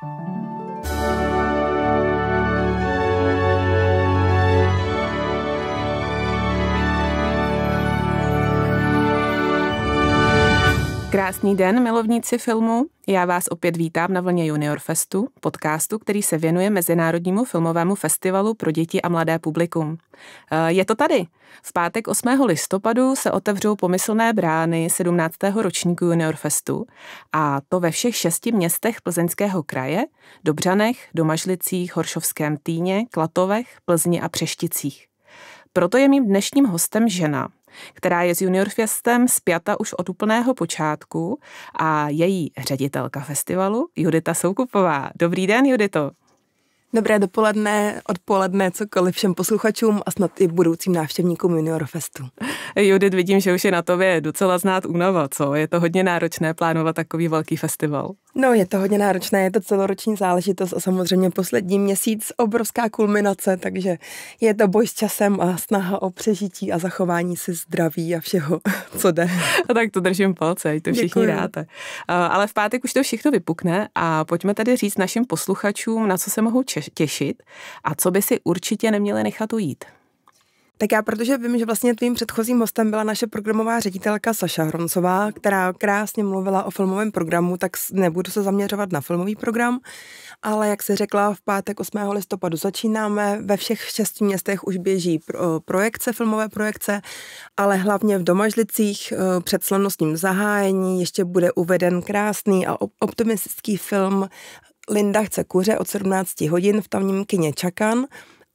Krásný den, milovníci filmu. Já vás opět vítám na vlně Junior Festu, podcastu, který se věnuje Mezinárodnímu filmovému festivalu pro děti a mladé publikum. Je to tady. V pátek 8. listopadu se otevřou pomyslné brány 17. ročníku Junior Festu, a to ve všech 6 městech Plzeňského kraje, Dobřanech, Domažlicích, Horšovském Týně, Klatovech, Plzni a Přešticích. Proto je mým dnešním hostem žena, která je s Junior Festem spjata už od úplného počátku, a její ředitelka festivalu Judita Soukupová. Dobrý den, Judito. Dobré dopoledne, odpoledne, cokoliv všem posluchačům a snad i budoucím návštěvníkům Junior Festu. Judit, vidím, že už je na tobě docela znát únava, co? Je to hodně náročné plánovat takový velký festival. No, je to hodně náročné, je to celoroční záležitost a samozřejmě poslední měsíc obrovská kulminace, takže je to boj s časem a snaha o přežití a zachování si zdraví a všeho, co jde. A tak to držím palce, ať to všichni dáte. Ale v pátek už to všechno vypukne a pojďme tady říct našim posluchačům, na co se mohou těšit a co by si určitě neměli nechat ujít. Tak já, protože vím, že vlastně tvým předchozím hostem byla naše programová ředitelka Saša Hroncová, která krásně mluvila o filmovém programu, tak nebudu se zaměřovat na filmový program, ale jak se řekla, v pátek 8. listopadu začínáme, ve všech 6 městech už běží projekce, filmové projekce, ale hlavně v Domažlicích před slavnostním zahájení ještě bude uveden krásný a optimistický film Linda chce kuře od 17 hodin v tamním kině Čakan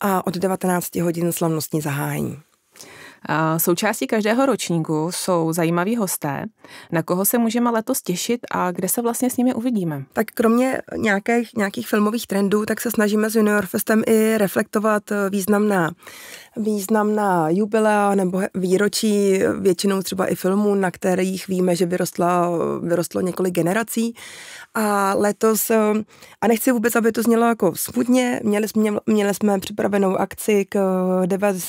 a od 19 hodin slavnostní zahájení. Součástí každého ročníku jsou zajímaví hosté. Na koho se můžeme letos těšit a kde se vlastně s nimi uvidíme? Tak kromě nějakých filmových trendů, tak se snažíme s Junior Festem i reflektovat významná jubilea nebo výročí, většinou třeba i filmů, na kterých víme, že vyrostlo několik generací. A letos, a nechci vůbec, aby to znělo jako smutně, měli jsme připravenou akci k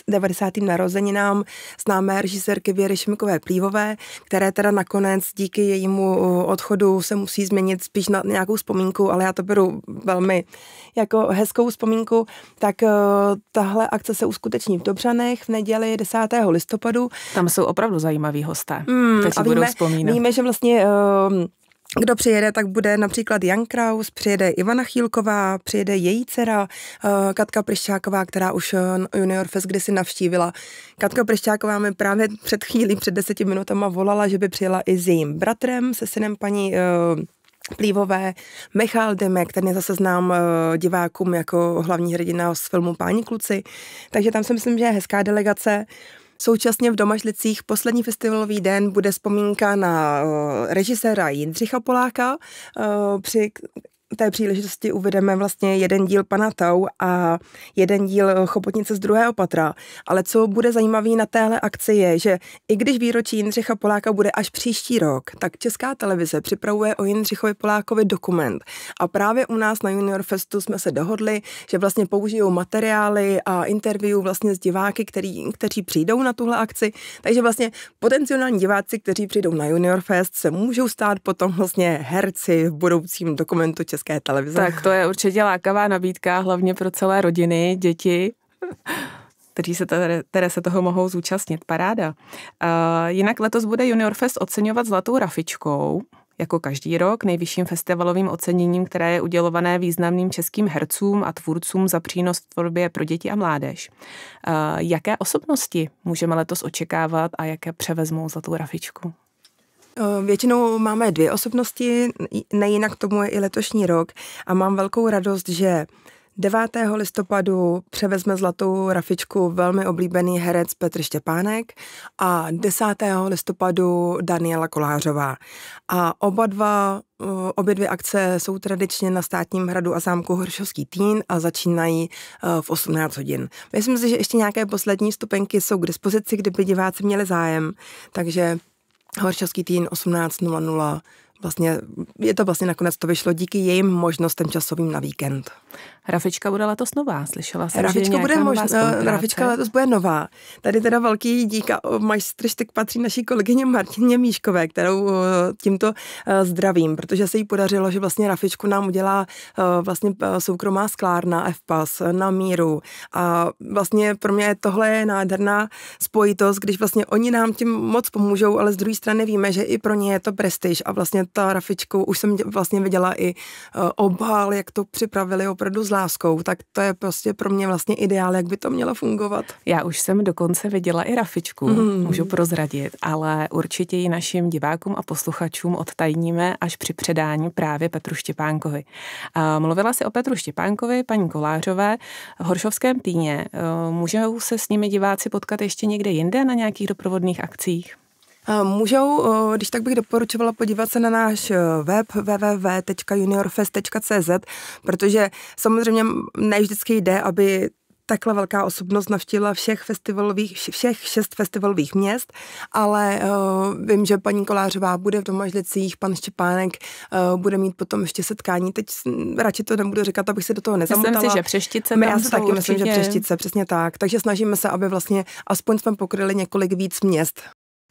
90. narozeninám známé režisérky Věry Šimkové-Plívové, které teda nakonec díky jejímu odchodu se musí změnit spíš na nějakou vzpomínku, ale já to beru velmi jako hezkou vzpomínku. Tak tahle akce se uskuteční v Dobřanech v neděli 10. listopadu. Tam jsou opravdu zajímaví hosté, kteří budou vzpomínat. Víme, že vlastně kdo přijede, tak bude například Jan Kraus, přijede Ivana Chýlková, přijede její dcera Katka Pryšťáková, která už Junior Fest kdysi navštívila. Katka Pryšťáková mi právě před 10 minutama volala, že by přijela i s jejím bratrem, se synem paní Plívové, Michal Dymek, ten je zase znám divákům jako hlavní hrdina z filmu Páni kluci, takže tam si myslím, že je hezká delegace. Současně v Domažlicích poslední festivalový den bude vzpomínka na režiséra Jindřicha Poláka. Při té příležitosti uvedeme vlastně jeden díl Pana Tau a jeden díl Chobotnice z 2. patra. Ale co bude zajímavý na téhle akci je, že i když výročí Jindřicha Poláka bude až příští rok, tak Česká televize připravuje o Jindřichovi Polákovi dokument. A právě u nás na Junior Festu jsme se dohodli, že vlastně použijou materiály a interview vlastně s diváky, kteří přijdou na tuhle akci. Takže vlastně potenciální diváci, kteří přijdou na Junior Fest, se můžou stát potom vlastně herci v budoucím dokumentu České televize. Tak to je určitě lákavá nabídka, hlavně pro celé rodiny, děti, které se toho mohou zúčastnit. Paráda. Jinak letos bude Junior Fest oceňovat Zlatou Rafičkou, jako každý rok, nejvyšším festivalovým oceněním, které je udělované významným českým hercům a tvůrcům za přínos v tvorbě pro děti a mládež. Jaké osobnosti můžeme letos očekávat a jaké převezmou Zlatou Rafičku? Většinou máme 2 osobnosti, nejinak tomu je i letošní rok a mám velkou radost, že 9. listopadu převezme Zlatou Rafičku velmi oblíbený herec Petr Štěpánek a 10. listopadu Daniela Kolářová. A obě 2 akce jsou tradičně na Státním hradu a zámku Horšovský Týn a začínají v 18 hodin. Myslím si, že ještě nějaké poslední vstupenky jsou k dispozici, kdyby diváci měli zájem, takže Horšovský Týn 18:00 vlastně je to vlastně nakonec to vyšlo díky jejím možnostem časovým na víkend. Rafička bude letos nová, slyšela jsem, Rafička že bude Rafička letos bude nová. Tady teda velký dík a majstrštyk patří naší kolegyně Martině Míškové, kterou tímto zdravím, protože se jí podařilo, že vlastně Rafičku nám udělá vlastně soukromá sklárna FPAS na míru a vlastně pro mě tohle je nádherná spojitost, když vlastně oni nám tím moc pomůžou, ale z druhé strany víme, že i pro ně je to prestiž a vlastně ta Rafičku, už jsem vlastně viděla i obhál, jak to připravili opravdu s láskou, tak to je prostě pro mě vlastně ideál, jak by to mělo fungovat. Já už jsem dokonce viděla i Rafičku, můžu prozradit, ale určitě ji našim divákům a posluchačům odtajníme až při předání právě Petru Štěpánkovi. Mluvila si o Petru Štěpánkovi, paní Kolářové, v Horšovském Týně. Můžou se s nimi diváci potkat ještě někde jinde na nějakých doprovodných akcích? Můžou, když tak bych doporučovala podívat se na náš web www.juniorfest.cz, protože samozřejmě ne vždycky jde, aby takhle velká osobnost navštívila všech 6 festivalových měst, ale vím, že paní Kolářová bude v Domažlicích, pan Štěpánek bude mít potom ještě setkání. Teď radši to nebudu říkat, abych se do toho nezamotala. Myslím si, že Přeštice tam já si taky určitě... myslím, že Přeštice, přesně tak. Takže snažíme se, aby vlastně aspoň jsme pokryli několik víc měst.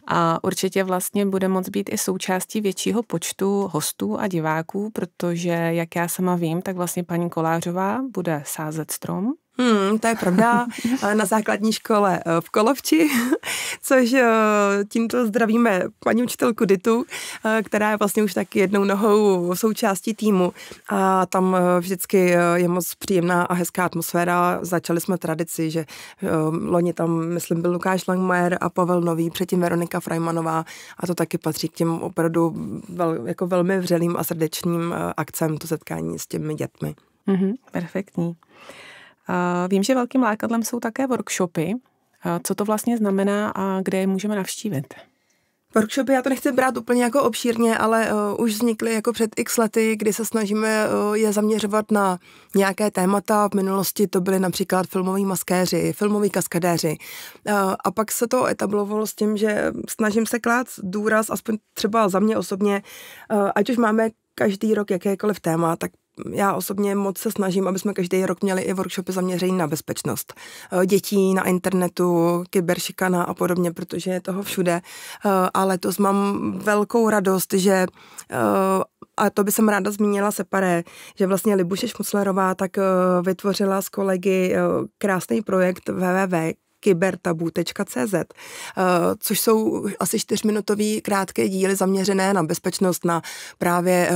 A určitě vlastně bude moct být i součástí většího počtu hostů a diváků, protože, jak já sama vím, tak vlastně paní Kolářová bude sázet strom. To je pravda, na základní škole v Kolovči, což tímto zdravíme paní učitelku Ditu, která je vlastně už taky jednou nohou součástí týmu a tam vždycky je moc příjemná a hezká atmosféra. Začali jsme tradici, že loni tam, myslím, byl Lukáš Langmajer a Pavel Nový, předtím Veronika Frajmanová a to taky patří k těm opravdu jako velmi vřelým a srdečným akcem, to setkání s těmi dětmi. Perfektní. Vím, že velkým lákadlem jsou také workshopy. Co to vlastně znamená a kde je můžeme navštívit? Workshopy, já to nechci brát úplně jako obšírně, ale už vznikly jako před x lety, kdy se snažíme je zaměřovat na nějaké témata. V minulosti to byly například filmoví maskéři, filmoví kaskadéři. A pak se to etablovalo s tím, že snažím se klát důraz, aspoň třeba za mě osobně, ať už máme každý rok jakékoliv téma, tak já osobně moc se snažím, aby jsme každý rok měli i workshopy zaměřený na bezpečnost dětí, na internetu, kyberšikana a podobně, protože je toho všude. A letos mám velkou radost, že a to by jsem ráda zmínila separé, že vlastně Libuše Šmuclerová tak vytvořila s kolegy krásný projekt www.kybertabu.cz, což jsou asi 4minutový krátké díly zaměřené na bezpečnost, na právě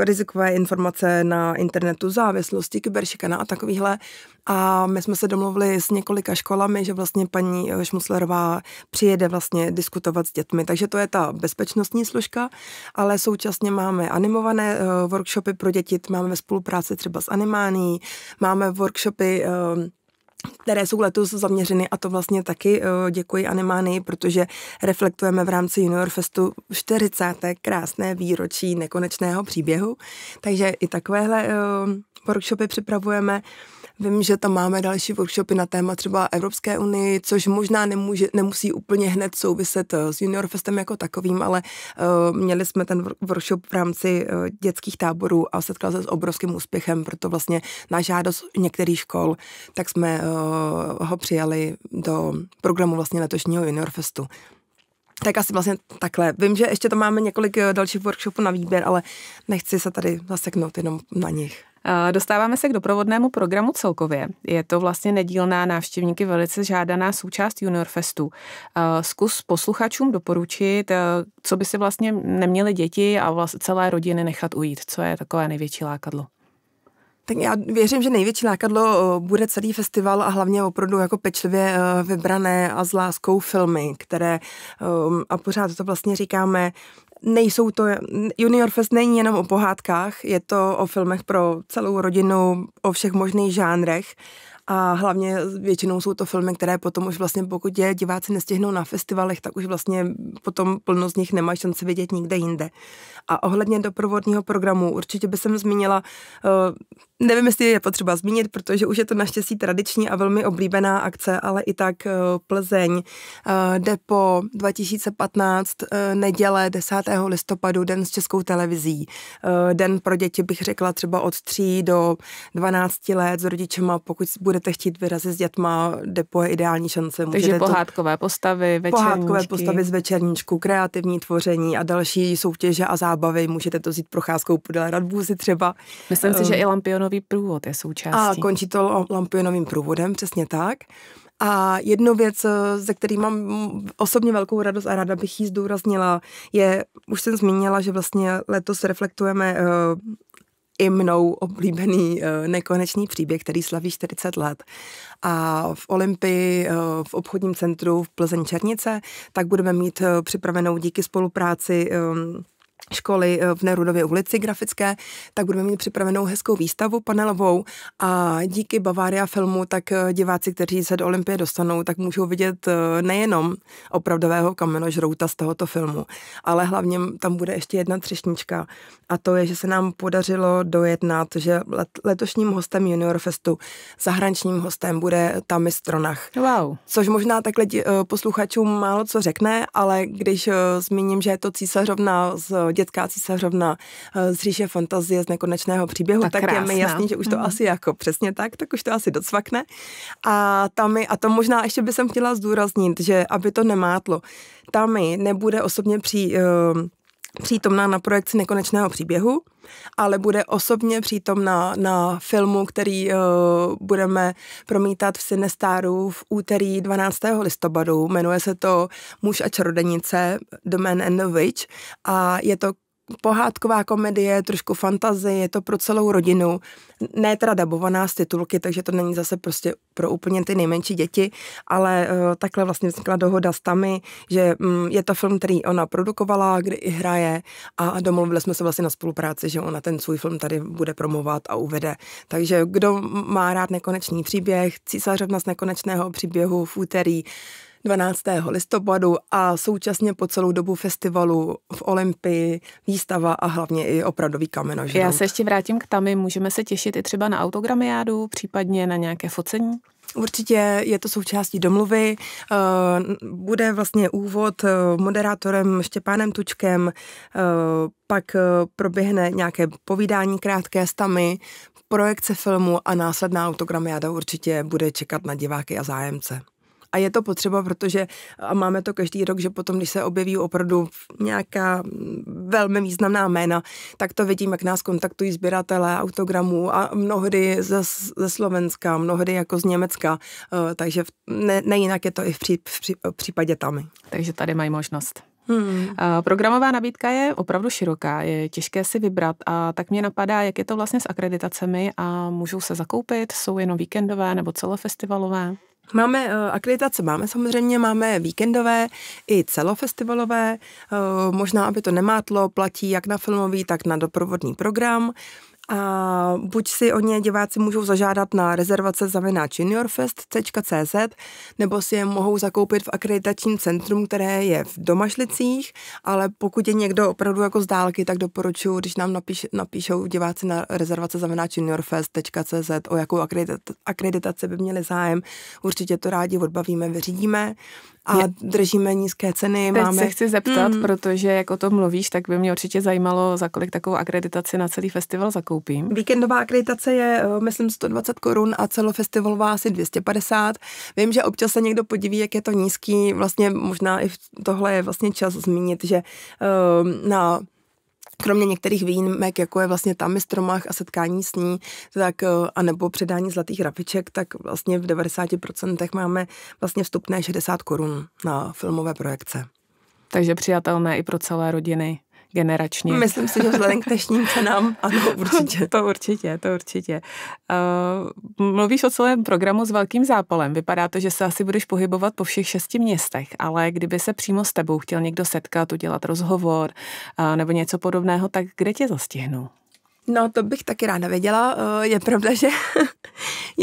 rizikové informace na internetu, závislosti, kyberšikana a takovýhle. A my jsme se domluvili s několika školami, že vlastně paní Šmuclerová přijede vlastně diskutovat s dětmi. Takže to je ta bezpečnostní složka, ale současně máme animované workshopy pro děti, máme ve spolupráci třeba s Animánií, máme workshopy které jsou letos zaměřeny a to vlastně taky děkuji Animánii, protože reflektujeme v rámci Junior Festu 40. krásné výročí nekonečného příběhu, takže i takovéhle workshopy připravujeme. Vím, že tam máme další workshopy na téma třeba Evropské unii, což možná nemusí úplně hned souviset s Junior Festem jako takovým, ale měli jsme ten workshop v rámci dětských táborů a setkal se s obrovským úspěchem, proto vlastně na žádost některých škol, tak jsme ho přijali do programu vlastně letošního Junior Festu. Tak asi vlastně takhle. Vím, že ještě tam máme několik dalších workshopů na výběr, ale nechci se tady zaseknout jenom na nich. Dostáváme se k doprovodnému programu celkově. Je to vlastně nedílná, návštěvníky velice žádaná součást Junior Festu. Zkus posluchačům doporučit, co by si vlastně neměly děti a vlastně celé rodiny nechat ujít. Co je takové největší lákadlo? Tak já věřím, že největší lákadlo bude celý festival a hlavně opravdu jako pečlivě vybrané a s láskou filmy, které, a pořád to vlastně říkáme, nejsou to, Junior Fest není jenom o pohádkách, je to o filmech pro celou rodinu, o všech možných žánrech a hlavně většinou jsou to filmy, které potom už vlastně, pokud je diváci nestihnou na festivalech, tak už vlastně potom plno z nich nemá šanci vidět nikde jinde. A ohledně doprovodního programu určitě by jsem zmínila, nevím, jestli je potřeba zmínit, protože už je to naštěstí tradiční a velmi oblíbená akce, ale i tak Plzeň, Depo 2015, neděle 10. listopadu, den s Českou televizí. Den pro děti bych řekla třeba od 3 do 12 let s rodičema, pokud budete chtít vyrazit s dětma, Depo je ideální šance. Takže pohádkové postavy, večerníčky. Pohádkové postavy z večerníčku, kreativní tvoření a další soutěže a zábavy. Můžete to vzít procházkou podél Radbůzy třeba. Myslím si, že i Lampionový průvod je součástí. A končí to Lampionovým průvodem, přesně tak. A jednu věc, ze který mám osobně velkou radost a ráda bych ji zdůraznila, je, už jsem zmínila, že vlastně letos reflektujeme i mnou oblíbený Nekonečný příběh, který slaví 40 let. A v Olympii, v obchodním centru v Plzeň Černice, tak budeme mít připravenou díky spolupráci školy v Nerudově ulici grafické, tak budeme mít připravenou hezkou výstavu panelovou a díky Bavaria filmu, tak diváci, kteří se do Olympie dostanou, tak můžou vidět nejenom opravdového kamenožrouta z tohoto filmu, ale hlavně tam bude ještě jedna třešnička a to je, že se nám podařilo dojednat, že letošním hostem Junior Festu, zahraničním hostem bude Tammy Stronach. Wow. Což možná takhle posluchačům málo co řekne, ale když zmíním, že je to císařovna dětská císařovna z říše fantazie z Nekonečného příběhu, tak je mi jasný, že už to asi jako přesně tak už to asi docvakne. A to možná ještě bych chtěla zdůraznit, že aby to nemátlo, Tammy nebude osobně přítomná na projekci Nekonečného příběhu, ale bude osobně přítomná na filmu, který budeme promítat v Cinestaru v úterý 12. listopadu. Jmenuje se to Muž a čarodějnice, The Man and the Witch a je to pohádková komedie, trošku fantazie, je to pro celou rodinu, ne teda dabovaná z titulky, takže to není zase prostě pro úplně ty nejmenší děti, ale takhle vlastně vznikla dohoda s Tammy, že je to film, který ona produkovala, kdy i hraje a domluvili jsme se vlastně na spolupráci, že ona ten svůj film tady bude promovat a uvede. Takže kdo má rád Nekonečný příběh, Císařovna z Nekonečného příběhu v úterý 12. listopadu a současně po celou dobu festivalu v Olympii, výstava a hlavně i opravdový kamenožrout. Já se ještě vrátím k Tammy, můžeme se těšit i třeba na autogramiádu, případně na nějaké focení? Určitě je to součástí domluvy, bude vlastně úvod moderátorem Štěpánem Tučkem, pak proběhne nějaké povídání krátké s Tammy, projekce filmu a následná autogramiáda určitě bude čekat na diváky a zájemce. A je to potřeba, protože a máme to každý rok, že potom, když se objeví opravdu nějaká velmi významná jména, tak to vidím, jak nás kontaktují sběratelé autogramů a mnohdy ze Slovenska, mnohdy jako z Německa, takže nejinak je to i v případě Tammy. Takže tady mají možnost. Programová nabídka je opravdu široká, je těžké si vybrat a tak mě napadá, jak je to vlastně s akreditacemi a můžou se zakoupit, jsou jenom víkendové nebo celofestivalové? Máme akreditace, máme víkendové i celofestivalové, možná, aby to nemátlo, platí jak na filmový, tak na doprovodný program. A buď si o ně diváci můžou zažádat na rezervace@juniorfest.cz nebo si je mohou zakoupit v akreditačním centrum, které je v Domažlicích, ale pokud je někdo opravdu jako z dálky, tak doporučuji, když nám napíšou diváci na rezervace@juniorfest.cz o jakou akreditaci by měli zájem. Určitě to rádi odbavíme, vyřídíme a držíme nízké ceny. Teď se chci zeptat, protože jak o tom mluvíš, tak by mě určitě zajímalo, za kolik takovou akreditaci na celý festival zakoupím. Víkendová akreditace je, myslím, 120 korun a celofestivalová asi 250. Vím, že občas se někdo podiví, jak je to nízký. Vlastně možná i tohle je vlastně čas zmínit, že kromě některých výjimek, jako je vlastně Tammy Stronach a setkání s ní, tak, anebo předání zlatých hrabiček, tak vlastně v 90% máme vlastně vstupné 60 korun na filmové projekce. Takže přijatelné i pro celé rodiny. Generačně. Myslím si, že vzhledem k dnešním cenám, ano, určitě. To určitě. Mluvíš o celém programu s velkým zápalem. Vypadá to, že se asi budeš pohybovat po všech 6 městech, ale kdyby se přímo s tebou chtěl někdo setkat, udělat rozhovor nebo něco podobného, tak kde tě zastihnu? No, to bych taky ráda věděla. Je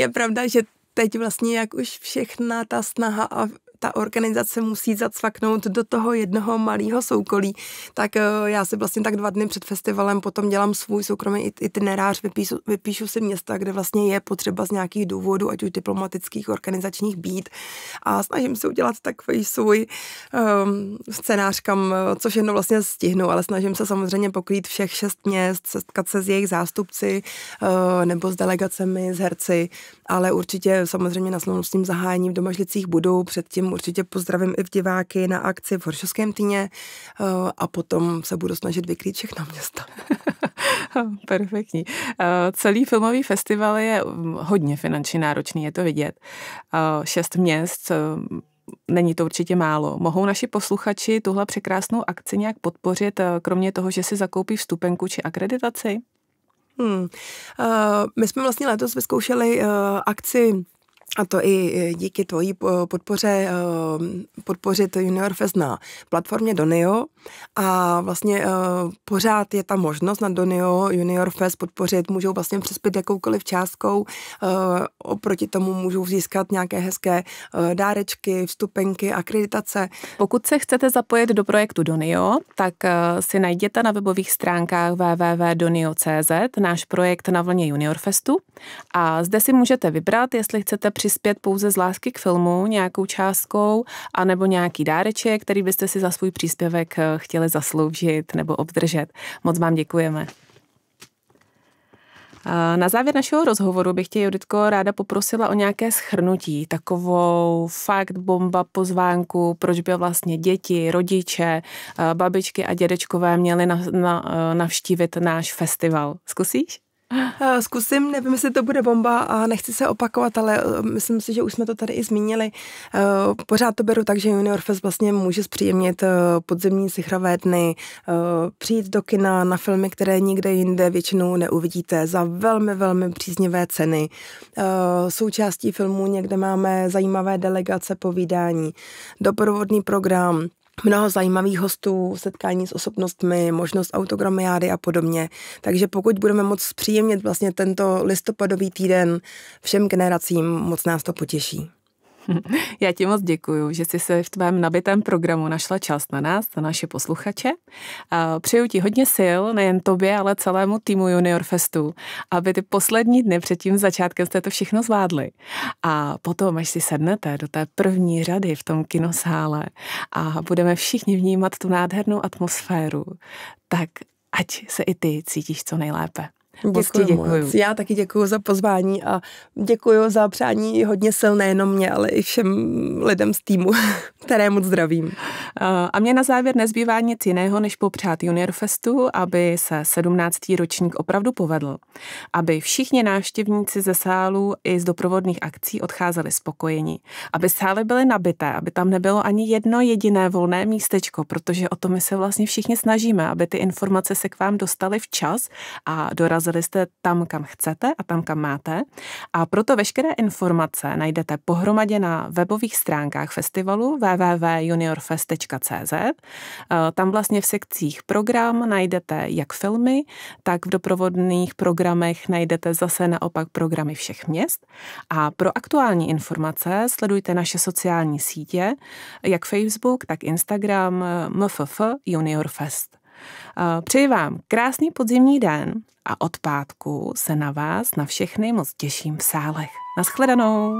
pravda, že teď vlastně, jak už všechna ta snaha a ta organizace musí zacvaknout do toho jednoho malého soukolí, tak já si vlastně tak 2 dny před festivalem potom dělám svůj soukromý itinerář, vypíšu si města, kde vlastně je potřeba z nějakých důvodů, ať už diplomatických, organizačních být, a snažím se udělat takový svůj scénář, co všechno vlastně stihnu, ale snažím se samozřejmě pokrýt všech 6 měst, setkat se s jejich zástupci nebo s delegacemi, s herci, ale určitě samozřejmě na slavnostním zahájení v Domažlicích budu, předtím určitě pozdravím i v diváky na akci v Horšovském Týně a potom se budu snažit vykrýt všechna města. Perfektní. Celý filmový festival je hodně finančně náročný, je to vidět. 6 měst, není to určitě málo. Mohou naši posluchači tuhle překrásnou akci nějak podpořit, kromě toho, že si zakoupí vstupenku či akreditaci? My jsme vlastně letos vyzkoušeli akci, a to i díky tvojí podpoře, podpořit Junior Fest na platformě Donio, a vlastně pořád je ta možnost na Donio Junior Fest podpořit, můžou vlastně přispět jakoukoliv částkou, oproti tomu můžou získat nějaké hezké dárečky, vstupenky, akreditace. Pokud se chcete zapojit do projektu Donio, tak si najděte na webových stránkách www.donio.cz náš projekt Na vlně Junior Festu a zde si můžete vybrat, jestli chcete přispět pouze z lásky k filmu nějakou částkou, anebo nějaký dáreček, který byste si za svůj příspěvek chtěli zasloužit nebo obdržet. Moc vám děkujeme. Na závěr našeho rozhovoru bych tě, Juditko, ráda poprosila o nějaké shrnutí, takovou fakt bomba pozvánku, proč by vlastně děti, rodiče, babičky a dědečkové měli navštívit náš festival. Zkusíš? Zkusím, nevím, jestli to bude bomba a nechci se opakovat, ale myslím si, že už jsme to tady i zmínili. Pořád to beru tak, že Junior Fest vlastně může zpříjemnit podzimní sichrové dny, přijít do kina na filmy, které nikde jinde většinou neuvidíte, za velmi, velmi příznivé ceny. Součástí filmů někde máme zajímavé delegace, povídání, doprovodný program, mnoho zajímavých hostů, setkání s osobnostmi, možnost autogramiády a podobně. Takže pokud budeme moct zpříjemnit vlastně tento listopadový týden všem generacím, moc nás to potěší. Já ti moc děkuju, že jsi se v tvém nabitém programu našla čas na nás, na naše posluchače. Přeju ti hodně sil, nejen tobě, ale celému týmu Junior Festu, aby ty poslední dny před tím začátkem jste to všechno zvládli. A potom, až si sednete do té první řady v tom kinosále a budeme všichni vnímat tu nádhernou atmosféru, tak ať se i ty cítíš co nejlépe. Děkuju. Já taky děkuju za pozvání a děkuju za přání hodně sil, nejenom mě, ale i všem lidem z týmu, které moc zdravím. A mě na závěr nezbývá nic jiného, než popřát Junior Festu, aby se 17. ročník opravdu povedl. Aby všichni návštěvníci ze sálu i z doprovodných akcí odcházeli spokojení. Aby sály byly nabité, aby tam nebylo ani jedno jediné volné místečko, protože o to my se vlastně všichni snažíme, aby ty informace se k vám dostaly včas a dorazily jste tam, kam chcete a tam, kam máte. A proto veškeré informace najdete pohromadě na webových stránkách festivalu www.juniorfest.cz. Tam vlastně v sekcích program najdete jak filmy, tak v doprovodných programech najdete zase naopak programy všech měst. A pro aktuální informace sledujte naše sociální sítě, jak Facebook, tak Instagram, MFF Junior Fest. Přeji vám krásný podzimní den a od pátku se na vás, na všechny moc těším v sálech. Naschledanou!